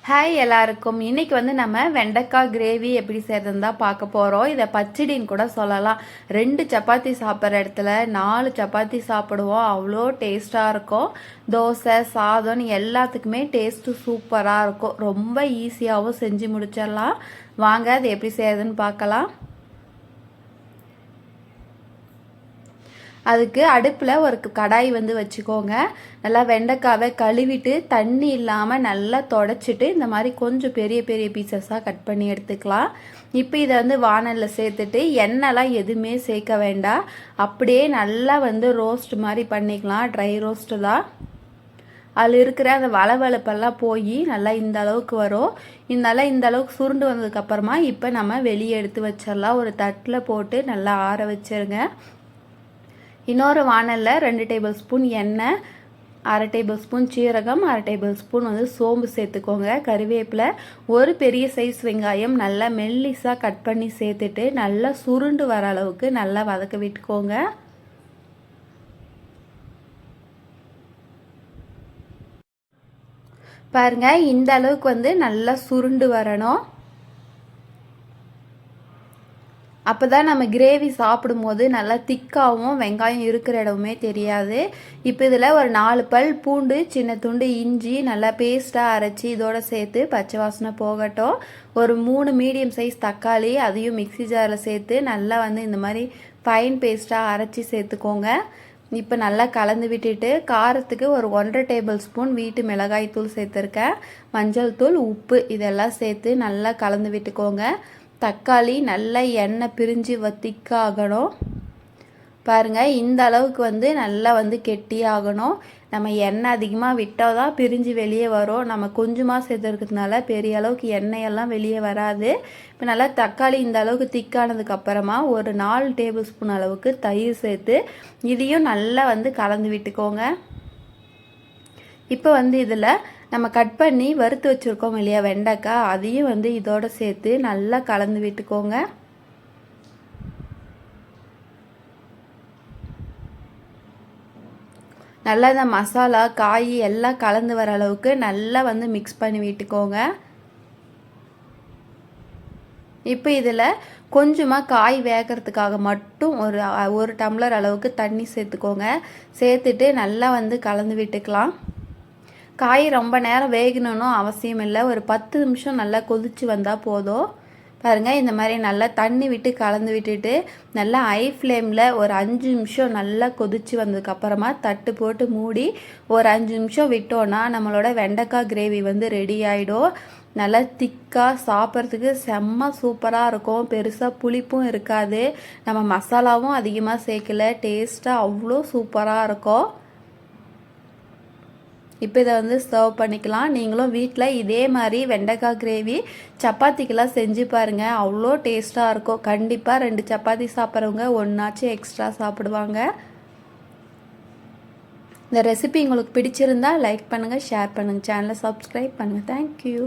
Hi எல்லாருக்கும். இன்னைக்கு வந்து நம்ம வெண்டைக்காய் கிரேவி எப்படி செய்யறதுன்னு தான் பார்க்க போகிறோம். இதை பச்சடின்னு கூட சொல்லலாம். 2 சப்பாத்தி சாப்பிட்ற இடத்துல 4 சப்பாத்தி சாப்பிடுவோம். அவ்வளோ டேஸ்ட்டாக இருக்கும். தோசை சாதம் எல்லாத்துக்குமே டேஸ்ட்டு சூப்பராக இருக்கும். ரொம்ப ஈஸியாகவும் செஞ்சு முடிச்சிடலாம். வாங்க அது எப்படி செய்யறதுன்னு பார்க்கலாம். அதுக்கு அடுப்பில் ஒரு கடாய் வந்து வச்சுக்கோங்க. நல்லா வெண்டைக்காவை கழுவிட்டு தண்ணி இல்லாமல் நல்லா தொடச்சிட்டு இந்த மாதிரி கொஞ்சம் பெரிய பெரிய பீசஸாக கட் பண்ணி எடுத்துக்கலாம். இப்போ இதை வந்து வானலில் சேர்த்துட்டு எண்ணெய்லாம் எதுவுமே சேர்க்க வேண்டாம். அப்படியே நல்லா வந்து ரோஸ்ட் மாதிரி பண்ணிக்கலாம். ட்ரை ரோஸ்ட்டு தான். அதில் இருக்கிற அந்த வளவளப்பெல்லாம் போய் நல்லா இந்த அளவுக்கு வரும். இந்த அளவுக்கு சுருண்டு வந்ததுக்கப்புறமா இப்போ நம்ம வெளியே எடுத்து வச்சிடலாம். ஒரு தட்டில் போட்டு நல்லா ஆற வச்சிருங்க. இன்னொரு வானலில் 2 டேபிள் ஸ்பூன் எண்ணெய், 1/2 டேபிள் ஸ்பூன் சீரகம், 1/2 டேபிள் ஸ்பூன் வந்து சோம்பு சேர்த்துக்கோங்க. கருவேப்பிலை, ஒரு பெரிய சைஸ் வெங்காயம் நல்லா மெல்லிஸாக கட் பண்ணி சேர்த்துட்டு நல்லா சுருண்டு வர அளவுக்கு நல்லா வதக்க விட்டுக்கோங்க. பாருங்க, இந்த அளவுக்கு வந்து நல்லா சுருண்டு வரணும். அப்போ தான் நம்ம கிரேவி சாப்பிடும்போது நல்லா திக்காகவும் வெங்காயம் இருக்கிற இடமுமே தெரியாது. இப்போ இதில் ஒரு 4 பல் பூண்டு, சின்ன துண்டு இஞ்சி நல்லா பேஸ்ட்டாக அரைச்சி இதோட சேர்த்து பச்சை வாசனை போகட்டும். ஒரு 3 மீடியம் சைஸ் தக்காளி அதையும் மிக்சி ஜாரில் சேர்த்து நல்லா வந்து இந்த மாதிரி ஃபைன் பேஸ்ட்டாக அரைச்சி சேர்த்துக்கோங்க. இப்போ நல்லா கலந்து விட்டுட்டு காரத்துக்கு ஒரு 1/2 டேபிள் ஸ்பூன் வீட்டு மிளகாய் தூள் சேர்த்துருக்கேன். மஞ்சள் தூள், உப்பு இதெல்லாம் சேர்த்து நல்லா கலந்து விட்டுக்கோங்க. தக்காளி நல்லா எண்ணெய் பிரிஞ்சு திக்காகணும். பாருங்கள், இந்த அளவுக்கு வந்து நல்லா வந்து கெட்டியாகணும். நம்ம எண்ணெய் அதிகமாக விட்டால் தான் பிரிஞ்சு வெளியே வரும். நம்ம கொஞ்சமாக சேர்த்துருக்கிறதுனால பெரிய அளவுக்கு எண்ணெயெல்லாம் வெளியே வராது. இப்போ நல்லா தக்காளி இந்த அளவுக்கு திக்கானதுக்கப்புறமா ஒரு 4 டேபிள் ஸ்பூன் அளவுக்கு தயிர் சேர்த்து இதையும் நல்லா வந்து கலந்து விட்டுக்கோங்க. இப்போ வந்து இதில் நம்ம கட் பண்ணி வறுத்து வச்சுருக்கோம் இல்லையா வெண்டைக்காய், அதையும் வந்து இதோடு சேர்த்து நல்லா கலந்து விட்டுக்கோங்க. நல்லா இந்த மசாலா காய் எல்லாம் கலந்து வர அளவுக்கு நல்லா வந்து மிக்ஸ் பண்ணி விட்டுக்கோங்க. இப்போ இதில் கொஞ்சமாக காய் வேகிறதுக்காக மட்டும் ஒரு டம்ளர் அளவுக்கு தண்ணி சேர்த்துக்கோங்க. சேர்த்துட்டு நல்லா வந்து கலந்து விட்டுக்கலாம். காய் ரொம்ப நேரம் வேகணும்னு அவசியம் இல்லை. ஒரு 10 நிமிஷம் நல்லா கொதித்து வந்தால் போதும். பாருங்கள், இந்த மாதிரி நல்லா தண்ணி விட்டு கலந்து விட்டுட்டு நல்லா ஹை ஃப்ளேமில் ஒரு 5 நிமிஷம் நல்லா கொதித்து வந்ததுக்கப்புறமா தட்டு போட்டு மூடி ஒரு 5 நிமிஷம் விட்டோன்னா நம்மளோட வெண்டைக்காய் கிரேவி வந்து ரெடி ஆகிடும். நல்லா திக்காக சாப்பிட்றதுக்கு செம்ம சூப்பராக இருக்கும். பெருசாக புளிப்பும் இருக்காது. நம்ம மசாலாவும் அதிகமாக சேர்க்கல. டேஸ்ட்டாக அவ்வளோ சூப்பராக இருக்கும். இப்போ இதை வந்து சர்வ் பண்ணிக்கலாம். நீங்களும் வீட்டில் இதே மாதிரி வெண்டைக்காய் கிரேவி சப்பாத்திக்கெல்லாம் செஞ்சு பாருங்கள். அவ்வளோ டேஸ்ட்டாக இருக்கும். கண்டிப்பாக 2 சப்பாத்தி சாப்பிட்றவங்க ஒன்றாச்சும் எக்ஸ்ட்ரா சாப்பிடுவாங்க. இந்த ரெசிபி உங்களுக்கு பிடிச்சிருந்தா லைக் பண்ணுங்கள், ஷேர் பண்ணுங்கள், சேனலை சப்ஸ்கிரைப் பண்ணுங்கள். தேங்க்யூ.